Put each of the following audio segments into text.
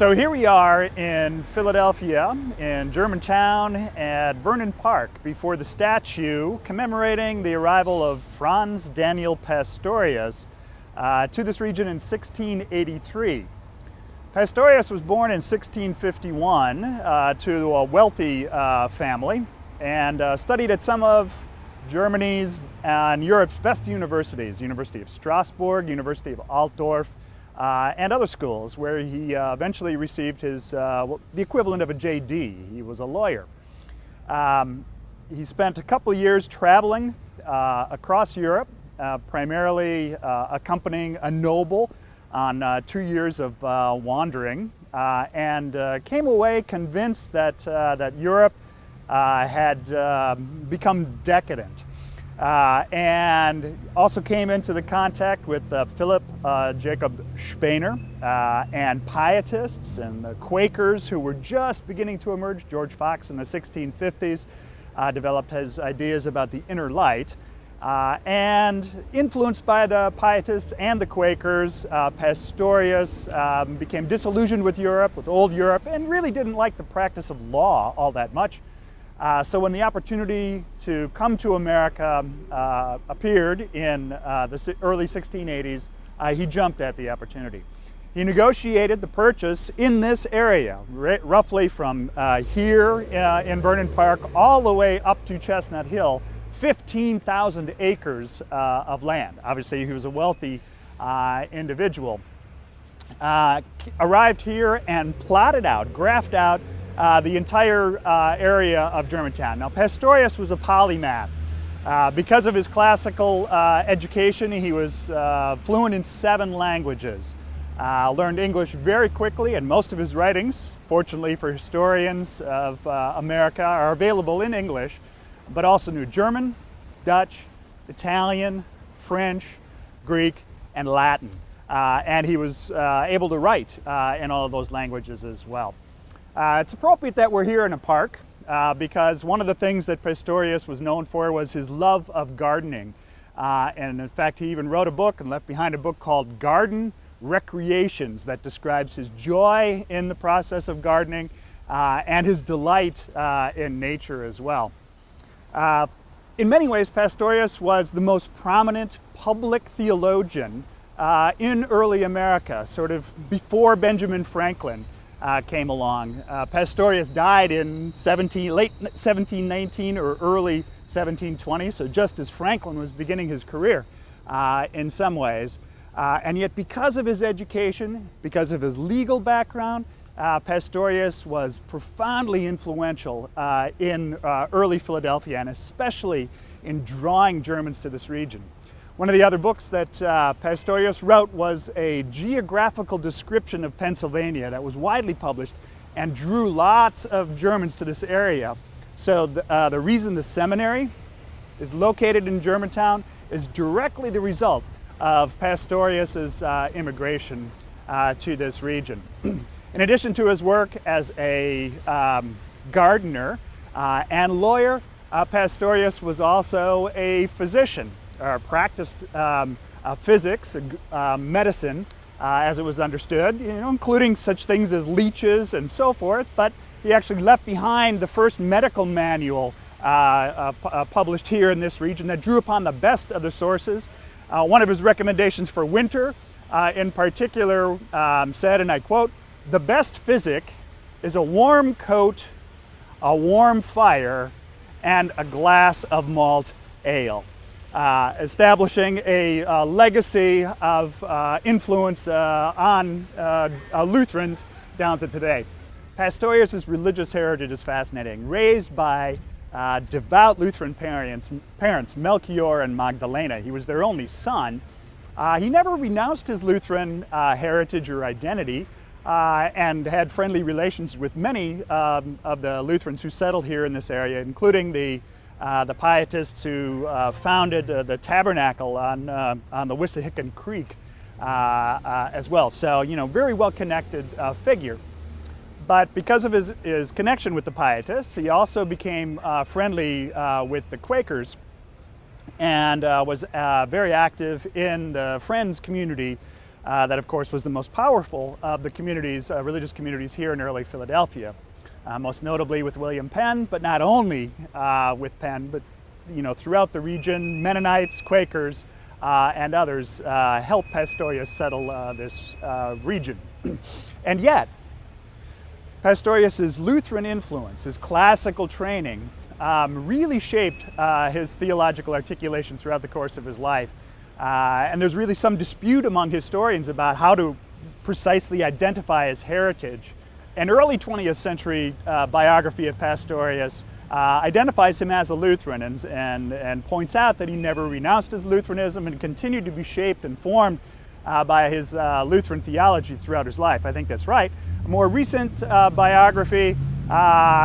So here we are in Philadelphia, in Germantown at Vernon Park, before the statue commemorating the arrival of Franz Daniel Pastorius to this region in 1683. Pastorius was born in 1651 to a wealthy family and studied at some of Germany's and Europe's best universities, University of Strasbourg, University of Altdorf, and other schools, where he eventually received his the equivalent of a JD. He was a lawyer. He spent a couple of years traveling across Europe, primarily accompanying a noble on 2 years of wandering, and came away convinced that that Europe had become decadent. And also came into the contact with Philip Jacob Spener and Pietists and the Quakers who were just beginning to emerge. George Fox in the 1650s developed his ideas about the inner light. And influenced by the Pietists and the Quakers, Pastorius became disillusioned with Europe, with old Europe, and really didn't like the practice of law all that much. So when the opportunity to come to America appeared in the early 1680s, he jumped at the opportunity. He negotiated the purchase in this area, roughly from here in Vernon Park all the way up to Chestnut Hill, 15,000 acres of land. Obviously, he was a wealthy individual. Arrived here and plotted out, graphed out the entire area of Germantown. Now, Pastorius was a polymath. Because of his classical education, he was fluent in 7 languages. Learned English very quickly, and most of his writings, fortunately for historians of America, are available in English, but also knew German, Dutch, Italian, French, Greek, and Latin. And he was able to write in all of those languages as well. It's appropriate that we're here in a park because one of the things that Pastorius was known for was his love of gardening. And in fact, he even wrote a book and left behind a book called Garden Recreations that describes his joy in the process of gardening and his delight in nature as well. In many ways, Pastorius was the most prominent public theologian in early America, sort of before Benjamin Franklin came along. Pastorius died in late 1719 or early 1720, so just as Franklin was beginning his career in some ways. And yet, because of his education, because of his legal background, Pastorius was profoundly influential in early Philadelphia, and especially in drawing Germans to this region. One of the other books that Pastorius wrote was a geographical description of Pennsylvania that was widely published and drew lots of Germans to this area. So the reason the seminary is located in Germantown is directly the result of Pastorius's immigration to this region. In addition to his work as a gardener and lawyer, Pastorius was also a physician. Practiced physics, medicine, as it was understood, including such things as leeches and so forth, but he actually left behind the first medical manual published here in this region that drew upon the best of the sources. One of his recommendations for winter, in particular, said, and I quote, "The best physic is a warm coat, a warm fire, and a glass of malt ale." Establishing a legacy of influence on Lutherans down to today. Pastorius' religious heritage is fascinating. Raised by devout Lutheran parents, Melchior and Magdalena. He was their only son. He never renounced his Lutheran heritage or identity and had friendly relations with many of the Lutherans who settled here in this area, including the Pietists who founded the tabernacle on the Wissahickon Creek as well. So, very well-connected figure. But because of his connection with the Pietists, he also became friendly with the Quakers and was very active in the Friends community that of course was the most powerful of the communities, religious communities here in early Philadelphia. Most notably with William Penn, but not only with Penn, but throughout the region, Mennonites, Quakers, and others helped Pastorius settle this region. And yet, Pastorius's Lutheran influence, his classical training, really shaped his theological articulation throughout the course of his life. And there's really some dispute among historians about how to precisely identify his heritage. An early 20th century biography of Pastorius identifies him as a Lutheran and points out that he never renounced his Lutheranism and continued to be shaped and formed by his Lutheran theology throughout his life. I think that's right. A more recent biography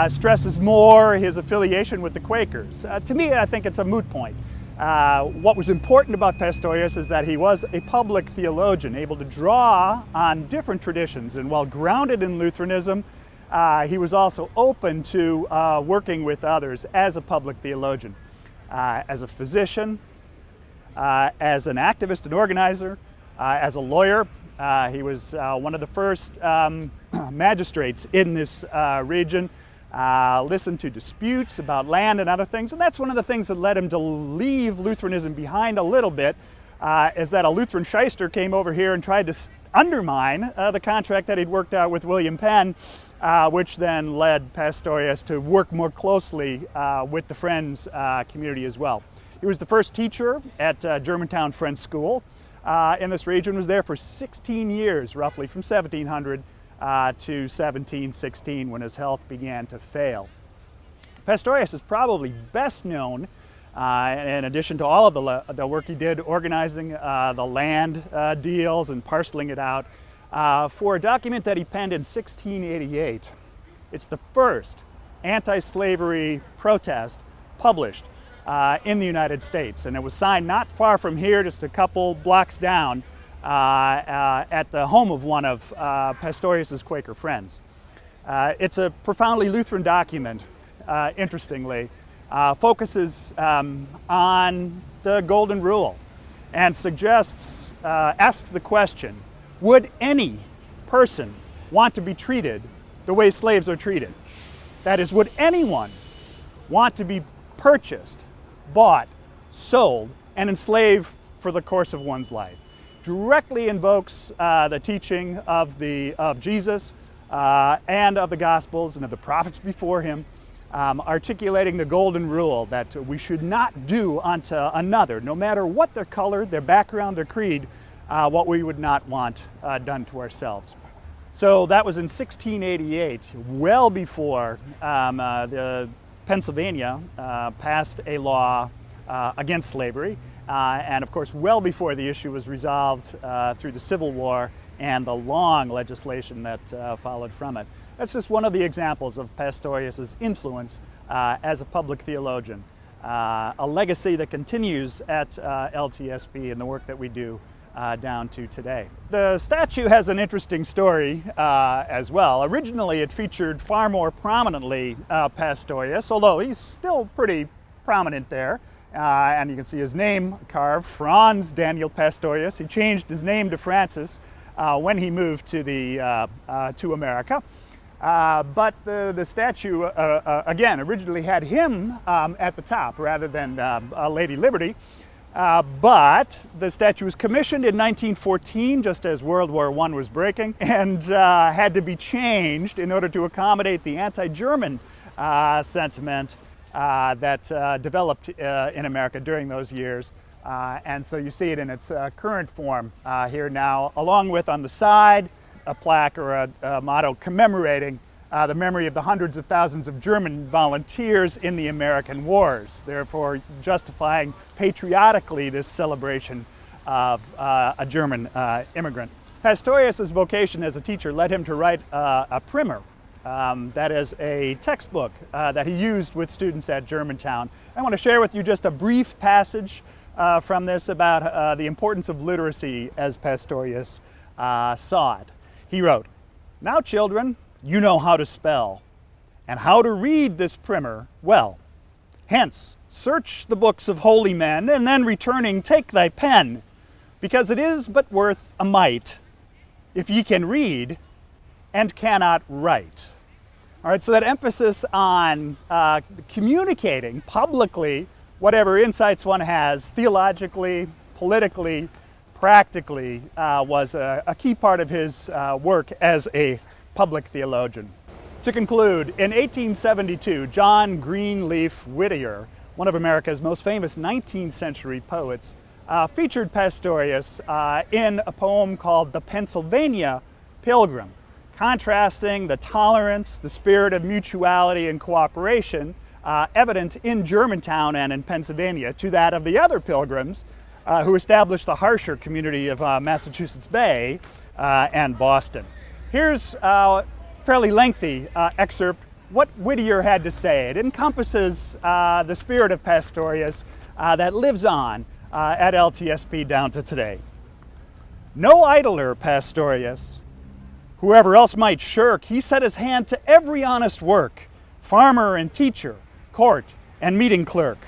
stresses more his affiliation with the Quakers. To me, I think it's a moot point. What was important about Pastorius is that he was a public theologian, able to draw on different traditions, and while grounded in Lutheranism, he was also open to working with others as a public theologian, as a physician, as an activist and organizer, as a lawyer. He was one of the first magistrates in this region, listened to disputes about land and other things, and that's one of the things that led him to leave Lutheranism behind a little bit, is that a Lutheran shyster came over here and tried to undermine the contract that he'd worked out with William Penn, which then led Pastorius to work more closely with the Friends community as well. He was the first teacher at Germantown Friends School in this region, was there for 16 years, roughly from 1700 to 1716, when his health began to fail. Pastorius is probably best known, in addition to all of the work he did organizing the land deals and parceling it out, for a document that he penned in 1688. It's the first anti-slavery protest published in the United States, and it was signed not far from here, just a couple blocks down, at the home of one of Pastorius's Quaker friends. It's a profoundly Lutheran document, interestingly, focuses on the Golden Rule and asks the question, would any person want to be treated the way slaves are treated? That is, would anyone want to be purchased, bought, sold, and enslaved for the course of one's life? Directly invokes the teaching of Jesus and of the Gospels and of the prophets before him, articulating the golden rule that we should not do unto another, no matter what their color, their background, their creed, what we would not want done to ourselves. So that was in 1688, well before the Pennsylvania passed a law against slavery. And of course, well before the issue was resolved through the Civil War and the long legislation that followed from it. That's just one of the examples of Pastorius's influence as a public theologian, a legacy that continues at LTSP in the work that we do down to today. The statue has an interesting story as well. Originally, it featured far more prominently Pastorius, although he's still pretty prominent there. And you can see his name carved, Franz Daniel Pastorius. He changed his name to Francis when he moved to America. But the statue, again, originally had him at the top rather than Lady Liberty. But the statue was commissioned in 1914, just as World War I was breaking, and had to be changed in order to accommodate the anti-German sentiment that developed in America during those years. And so you see it in its current form here now, along with on the side a plaque or a motto commemorating the memory of the hundreds of thousands of German volunteers in the American wars, therefore justifying patriotically this celebration of a German immigrant. Pastorius's vocation as a teacher led him to write a primer. That is a textbook that he used with students at Germantown. I want to share with you just a brief passage from this about the importance of literacy as Pastorius saw it. He wrote, "Now, children, you know how to spell and how to read this primer well. Hence, search the books of holy men, and then returning, take thy pen, because it is but worth a mite if ye can read and cannot write. All right, so that emphasis on communicating publicly whatever insights one has theologically, politically, practically was a key part of his work as a public theologian. To conclude, in 1872, John Greenleaf Whittier, one of America's most famous 19th century poets, featured Pastorius in a poem called The Pennsylvania Pilgrim, contrasting the tolerance, the spirit of mutuality and cooperation evident in Germantown and in Pennsylvania to that of the other pilgrims who established the harsher community of Massachusetts Bay and Boston. Here's a fairly lengthy excerpt what Whittier had to say. It encompasses the spirit of Pastorius that lives on at LTSP down to today. No idler, Pastorius. Whoever else might shirk, he set his hand to every honest work, farmer and teacher, court and meeting clerk.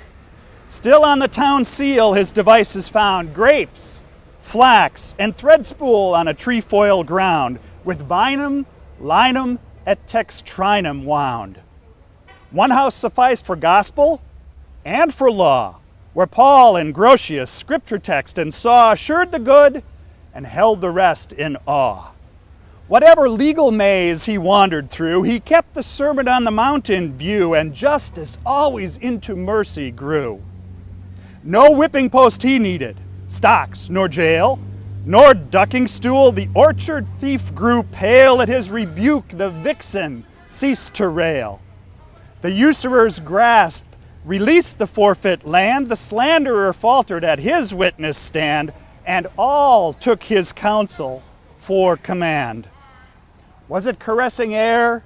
Still on the town seal his devices found, grapes, flax, and thread spool on a trefoil ground, with vinum, linum, et textrinum wound. One house sufficed for gospel and for law, where Paul and Grotius scripture text and saw, assured the good and held the rest in awe. Whatever legal maze he wandered through, he kept the Sermon on the Mount in view, and justice always into mercy grew. No whipping post he needed, stocks nor jail, nor ducking stool. The orchard thief grew pale at his rebuke, the vixen ceased to rail. The usurer's grasp released the forfeit land, the slanderer faltered at his witness stand, and all took his counsel for command. Was it caressing air,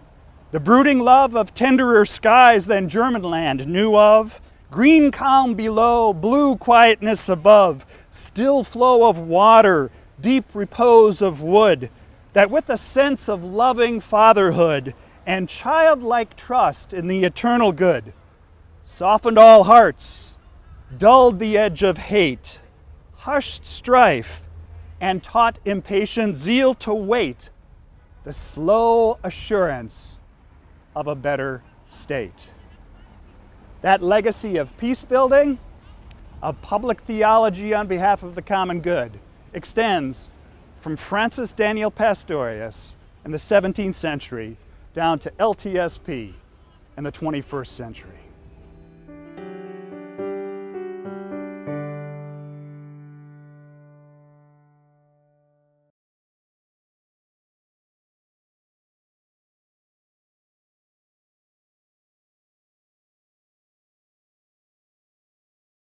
the brooding love of tenderer skies than German land knew of? Green calm below, blue quietness above, still flow of water, deep repose of wood, that with a sense of loving fatherhood and childlike trust in the eternal good, softened all hearts, dulled the edge of hate, hushed strife, and taught impatient zeal to wait the slow assurance of a better state. That legacy of peace building, of public theology on behalf of the common good, extends from Francis Daniel Pastorius in the 17th century down to LTSP in the 21st century.